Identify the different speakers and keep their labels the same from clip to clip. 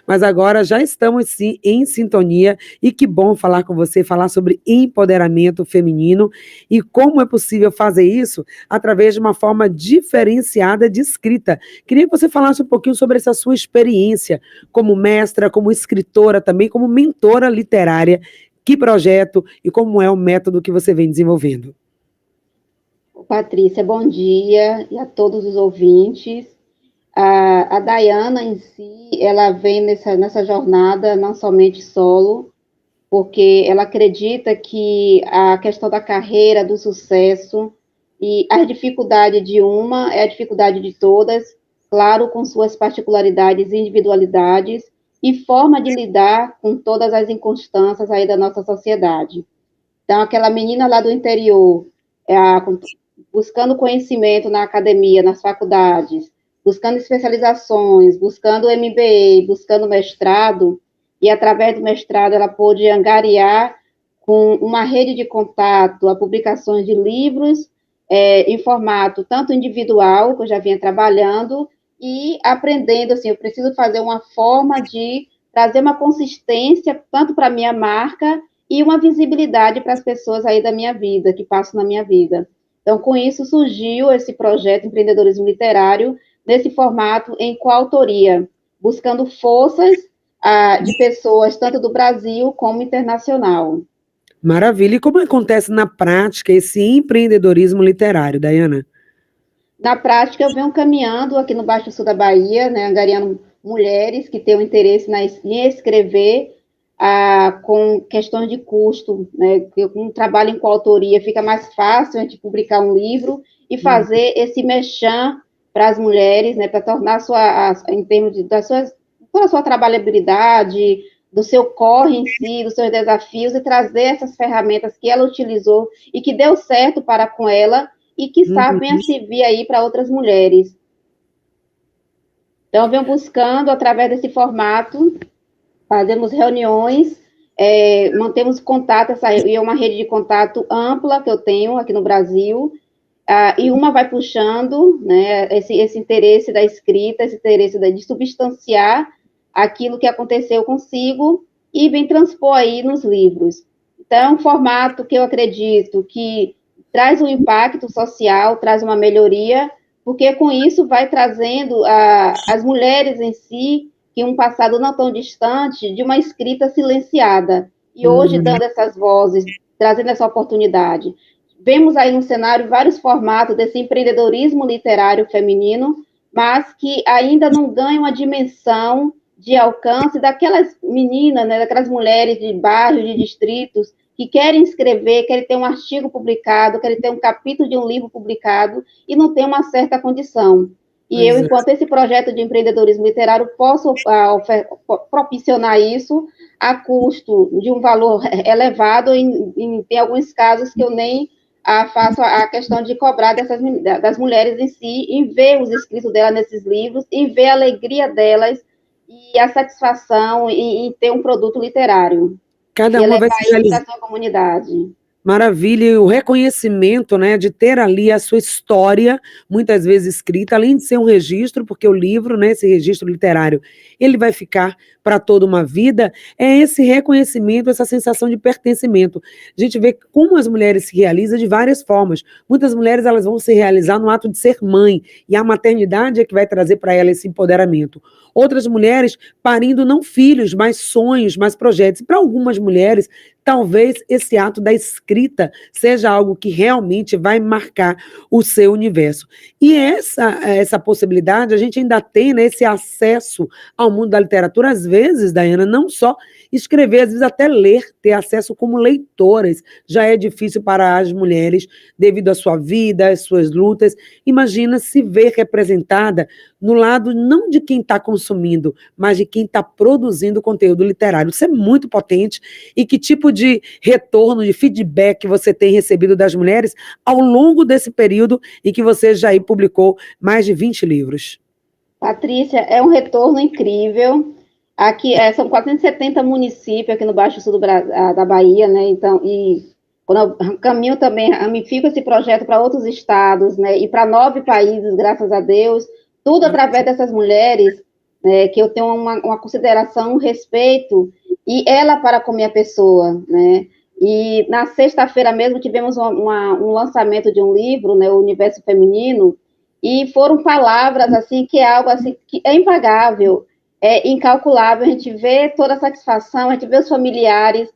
Speaker 1: Mas agora já estamos sim em sintonia e que bom falar com você, falar sobre empoderamento feminino e como é possível fazer isso através de uma forma diferenciada de escrita. Queria que você falasse um pouquinho sobre essa sua experiência como mestra, como escritora também, como mentora literária. Que projeto e como é o método que você vem desenvolvendo?
Speaker 2: Patrícia, bom dia e a todos os ouvintes. A Dayana em si, ela vem nessa jornada não somente solo, porque ela acredita que a questão da carreira, do sucesso e a dificuldade de uma é a dificuldade de todas, claro, com suas particularidades e individualidades e forma de lidar com todas as inconstâncias aí da nossa sociedade. Então, aquela menina lá do interior, é buscando conhecimento na academia, nas faculdades, buscando especializações, buscando MBA, buscando mestrado, e através do mestrado ela pôde angariar com uma rede de contato a publicações de livros em formato tanto individual, que eu já vinha trabalhando, e aprendendo, assim, eu preciso fazer uma forma de trazer uma consistência tanto para a minha marca e uma visibilidade para as pessoas aí da minha vida, que passam na minha vida. Então, com isso, surgiu esse projeto Empreendedorismo Literário, nesse formato em coautoria, buscando forças de pessoas tanto do Brasil como internacional.
Speaker 1: Maravilha. E como acontece na prática esse empreendedorismo literário, Dayana?
Speaker 2: Na prática, eu venho caminhando aqui no Baixo Sul da Bahia, né, angariando mulheres que têm o interesse em escrever com questões de custo, né, com um trabalho em coautoria fica mais fácil a gente publicar um livro e fazer esse merchan para as mulheres, né, para tornar em termos toda a sua trabalhabilidade, do seu corre em si, dos seus desafios, e trazer essas ferramentas que ela utilizou e que deu certo para com ela, e que venha
Speaker 1: Uhum.
Speaker 2: servir aí para outras mulheres. Então, eu venho buscando, através desse formato, fazemos reuniões, mantemos contato, essa é uma rede de contato ampla que eu tenho aqui no Brasil, e uma vai puxando, né, esse interesse da escrita, esse interesse de substanciar aquilo que aconteceu consigo e vem transpor aí nos livros. Então, é um formato que eu acredito que traz um impacto social, traz uma melhoria, porque com isso vai trazendo as mulheres em si, que um passado não tão distante, de uma escrita silenciada. E hoje
Speaker 1: Uhum.
Speaker 2: dando essas vozes, trazendo essa oportunidade. Vemos aí no cenário vários formatos desse empreendedorismo literário feminino, mas que ainda não ganham a dimensão de alcance daquelas meninas, né, daquelas mulheres de bairros, de distritos, que querem escrever, querem ter um artigo publicado, querem ter um capítulo de um livro publicado e não tem uma certa condição. E eu,
Speaker 1: Pois é.
Speaker 2: enquanto esse projeto de empreendedorismo literário, posso propiciona isso a custo de um valor elevado, em alguns casos que eu nem faço a questão de cobrar das mulheres em si, em ver os escritos delas nesses livros, em ver a alegria delas e a satisfação em ter um produto literário
Speaker 1: Cada
Speaker 2: e
Speaker 1: uma vai
Speaker 2: levar
Speaker 1: se
Speaker 2: isso para
Speaker 1: realizar.
Speaker 2: a sua comunidade.
Speaker 1: Maravilha, e o reconhecimento, né, de ter ali a sua história, muitas vezes escrita, além de ser um registro, porque o livro, né, esse registro literário, ele vai ficar para toda uma vida, é esse reconhecimento, essa sensação de pertencimento. A gente vê como as mulheres se realizam de várias formas. Muitas mulheres elas vão se realizar no ato de ser mãe, e a maternidade é que vai trazer para ela esse empoderamento. Outras mulheres parindo não filhos, mas sonhos, mas projetos. E para algumas mulheres, talvez esse ato da escrita seja algo que realmente vai marcar o seu universo. E essa possibilidade, a gente ainda tem, né, esse acesso ao mundo da literatura, às vezes, Daiana, não só escrever, às vezes até ler, ter acesso como leitoras, já é difícil para as mulheres, devido à sua vida, às suas lutas. Imagina se ver representada no lado não de quem está consumindo, mas de quem está produzindo conteúdo literário. Isso é muito potente. E que tipo de retorno, de feedback você tem recebido das mulheres ao longo desse período em que você já publicou mais de 20 livros?
Speaker 2: Patrícia, é um retorno incrível. Aqui são 470 municípios aqui no Baixo Sul da Bahia, né? Então, e quando eu caminho também, ramifico esse projeto para outros estados, né? E para 9 países, graças a Deus, tudo através dessas mulheres né, que eu tenho uma consideração, um respeito, e ela para com minha pessoa, né? E na sexta-feira mesmo tivemos um lançamento de um livro, né, O Universo Feminino, e foram palavras assim que é algo assim que é impagável, é incalculável. A gente vê toda a satisfação, a gente vê os familiares,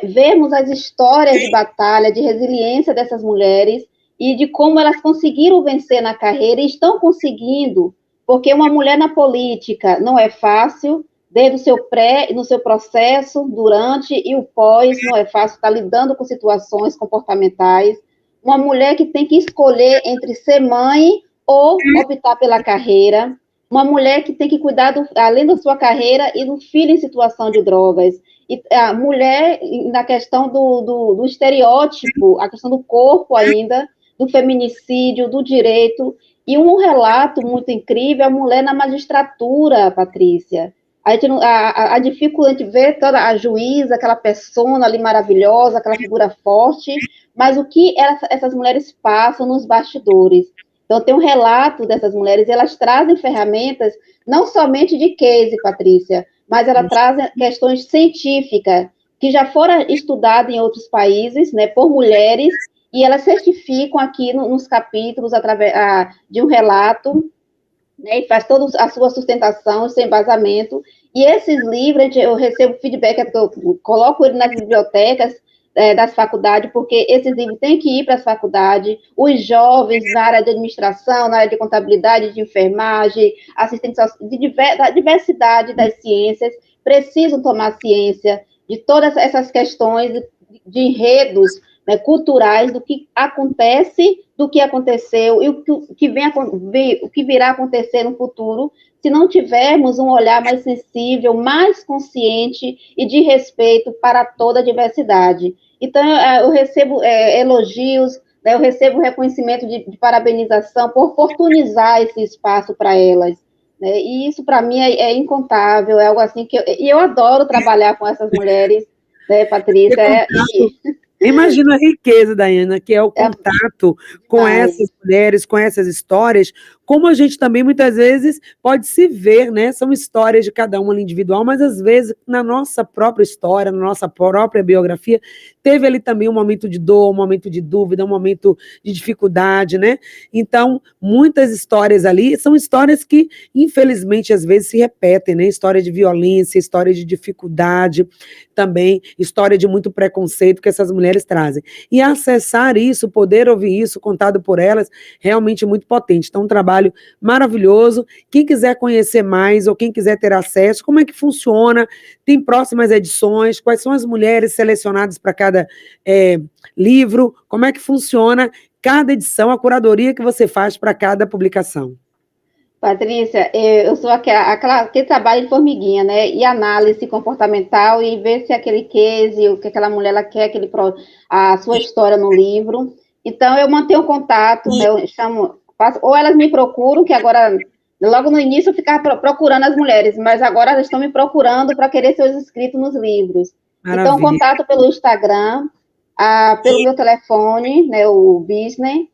Speaker 2: vemos as histórias de batalha, de resiliência dessas mulheres e de como elas conseguiram vencer na carreira e estão conseguindo, porque uma mulher na política não é fácil, desde o seu pré, no seu processo, durante e o pós, não é fácil estar lidando com situações comportamentais. Uma mulher que tem que escolher entre ser mãe ou optar pela carreira. Uma mulher que tem que cuidar, além da sua carreira, e do filho em situação de drogas. E a mulher, na questão do estereótipo, a questão do corpo ainda, do feminicídio, do direito. E um relato muito incrível, a mulher na magistratura, Patrícia. A dificuldade de ver toda a juíza, aquela persona ali maravilhosa, aquela figura forte, mas o que essas mulheres passam nos bastidores. Então, tem um relato dessas mulheres, e elas trazem ferramentas, não somente de case, Patrícia, mas elas trazem questões científicas, que já foram estudadas em outros países, né, por mulheres, e elas certificam aqui nos capítulos, através de um relato, né, e faz toda a sua sustentação, seu embasamento. E esses livros, eu recebo feedback, eu coloco ele nas bibliotecas das faculdades, porque esses livros têm que ir para as faculdades, os jovens na área de administração, na área de contabilidade, de enfermagem, assistência da diversidade das ciências, precisam tomar ciência de todas essas questões de enredos, né, culturais, do que acontece, do que aconteceu e o que virá a acontecer no futuro, se não tivermos um olhar mais sensível, mais consciente e de respeito para toda a diversidade. Então, eu recebo elogios, né, eu recebo reconhecimento de parabenização por oportunizar esse espaço para elas. Né, e isso, para mim, é incontável, é algo assim que eu adoro trabalhar com essas mulheres, né, Patrícia?
Speaker 1: Imagina a riqueza, Daiana, que é o contato com essas mulheres, com essas histórias, como a gente também muitas vezes pode se ver, né? São histórias de cada uma individual, mas às vezes na nossa própria história, na nossa própria biografia, teve ali também um momento de dor, um momento de dúvida, um momento de dificuldade, né? Então, muitas histórias ali são histórias que, infelizmente, às vezes se repetem, né? História de violência, história de dificuldade, também história de muito preconceito que essas mulheres trazem. E acessar isso, poder ouvir isso contado por elas, realmente muito potente. Então, um trabalho maravilhoso. Quem quiser conhecer mais ou quem quiser ter acesso, como é que funciona? Tem próximas edições? Quais são as mulheres selecionadas para cada livro? Como é que funciona cada edição, a curadoria que você faz para cada publicação?
Speaker 2: Patrícia, eu sou aquela que trabalha de formiguinha, né? E análise comportamental e ver se aquele case, o que aquela mulher ela quer, a sua história no livro. Então, eu mantenho contato, né? Eu chamo, ou elas me procuram, que agora, logo no início, eu ficava procurando as mulheres, mas agora elas estão me procurando para querer seus inscritos nos livros. Maravilha. Então, contato pelo Instagram, pelo meu telefone, né? O business.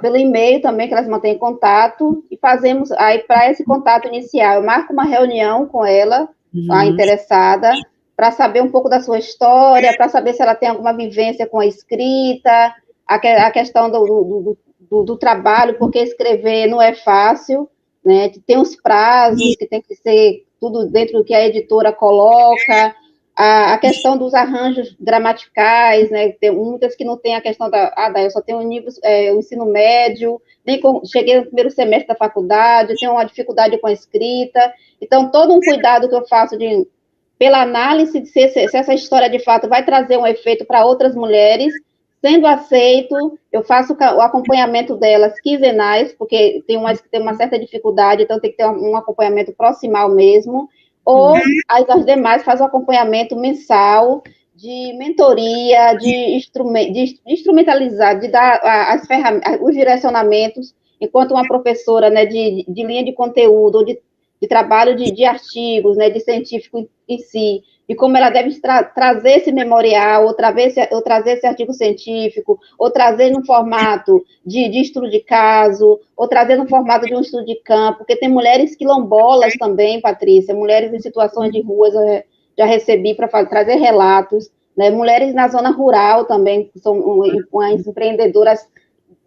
Speaker 2: Pelo e-mail também, que elas mantêm contato, e fazemos, aí para esse contato inicial, eu marco uma reunião com ela, a interessada, para saber um pouco da sua história, para saber se ela tem alguma vivência com a escrita, a questão do trabalho, porque escrever não é fácil, né? Tem os prazos, que tem que ser tudo dentro do que a editora coloca, a questão dos arranjos gramaticais, né? Tem muitas que não tem a questão eu só tenho o ensino médio, cheguei no primeiro semestre da faculdade, tenho uma dificuldade com a escrita, então todo um cuidado que eu faço pela análise de se essa história de fato vai trazer um efeito para outras mulheres, sendo aceito, eu faço o acompanhamento delas quinzenais, porque tem umas que tem uma certa dificuldade, então tem que ter um acompanhamento proximal mesmo, ou as demais fazem o acompanhamento mensal de mentoria, de instrumentalizar, de dar as ferramentas, os direcionamentos, enquanto uma professora, né, de linha de conteúdo, ou de trabalho de artigos, né, de científico em si, de como ela deve trazer esse memorial, ou trazer esse artigo científico, ou trazer no formato de estudo de caso, ou trazer no formato de um estudo de campo, porque tem mulheres quilombolas também, Patrícia, mulheres em situações de ruas, eu já recebi para trazer relatos, né? Mulheres na zona rural também, que são umas empreendedoras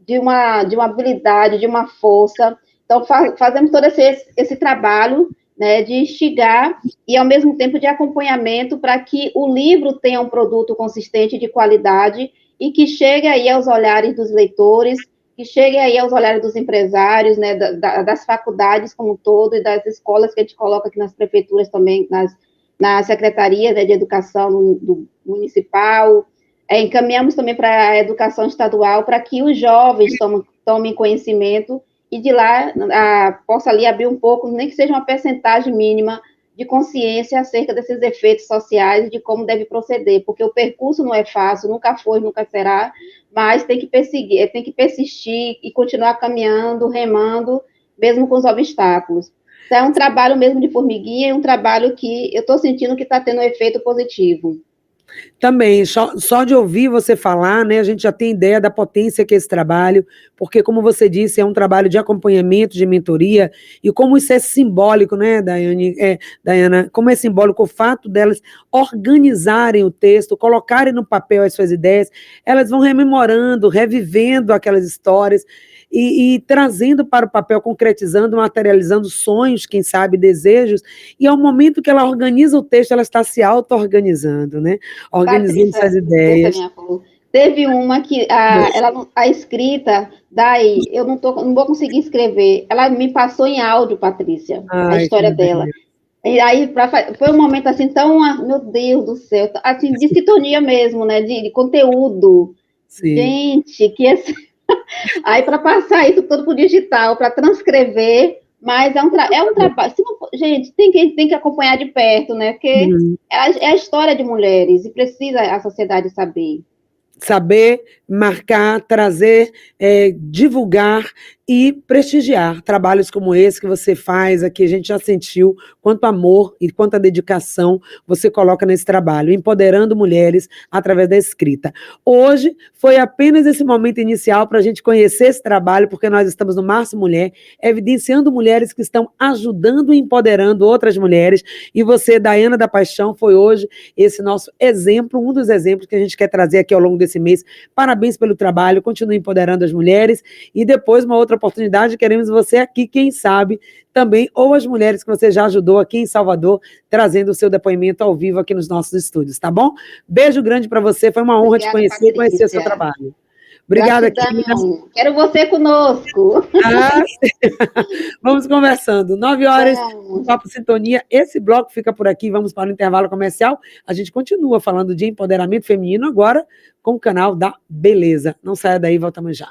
Speaker 2: de uma habilidade, de uma força. Então, fazemos todo esse trabalho, né, de instigar e, ao mesmo tempo, de acompanhamento para que o livro tenha um produto consistente de qualidade e que chegue aí aos olhares dos leitores, que chegue aí aos olhares dos empresários, né, das faculdades como um todo e das escolas que a gente coloca aqui nas prefeituras também, nas secretarias, né, de educação do municipal. Encaminhamos também para a educação estadual para que os jovens tomem conhecimento e de lá possa ali abrir um pouco, nem que seja uma percentagem mínima de consciência acerca desses efeitos sociais e de como deve proceder, porque o percurso não é fácil, nunca foi, nunca será, mas tem que perseguir, tem que persistir e continuar caminhando, remando, mesmo com os obstáculos. Então, é um trabalho mesmo de formiguinha, é um trabalho que eu estou sentindo que está tendo um efeito positivo.
Speaker 1: Também, só de ouvir você falar, né, a gente já tem ideia da potência que é esse trabalho, porque, como você disse, é um trabalho de acompanhamento, de mentoria, e como isso é simbólico, né, Daiana, como é simbólico o fato delas organizarem o texto, colocarem no papel as suas ideias, elas vão rememorando, revivendo aquelas histórias, e trazendo para o papel, concretizando, materializando sonhos, quem sabe, desejos, e ao momento que ela organiza o texto, ela está se auto-organizando, né? Organizando suas ideias.
Speaker 2: Teve uma que a escrita, eu não vou conseguir escrever, ela me passou em áudio, Patrícia, a história dela. E aí foi um momento assim tão, meu Deus do céu, assim, de sintonia mesmo, né, de conteúdo. Sim. Gente, que assim, aí para passar isso tudo para o digital, para transcrever, mas é um trabalho. Gente, tem que acompanhar de perto, né? Porque é a história de mulheres e precisa a sociedade saber.
Speaker 1: Saber, marcar, trazer, divulgar e prestigiar trabalhos como esse que você faz aqui. A gente já sentiu quanto amor e quanta dedicação você coloca nesse trabalho, empoderando mulheres através da escrita. Hoje foi apenas esse momento inicial para a gente conhecer esse trabalho, porque nós estamos no Março Mulher, evidenciando mulheres que estão ajudando e empoderando outras mulheres. E você, Daiana da Paixão, foi hoje esse nosso exemplo, um dos exemplos que a gente quer trazer aqui ao longo desse mês. Parabéns pelo trabalho, continue empoderando as mulheres e depois, uma outra oportunidade, queremos você aqui, quem sabe, também, ou as mulheres que você já ajudou aqui em Salvador, trazendo o seu depoimento ao vivo aqui nos nossos estúdios, tá bom? Beijo grande para você, foi uma honra te conhecer, Patrícia, e conhecer o seu trabalho. Obrigada, querida.
Speaker 2: Quero você conosco.
Speaker 1: Vamos conversando. 9h, Papo Sintonia. Esse bloco fica por aqui. Vamos para o intervalo comercial. A gente continua falando de empoderamento feminino agora com o canal da Beleza. Não saia daí, voltamos já.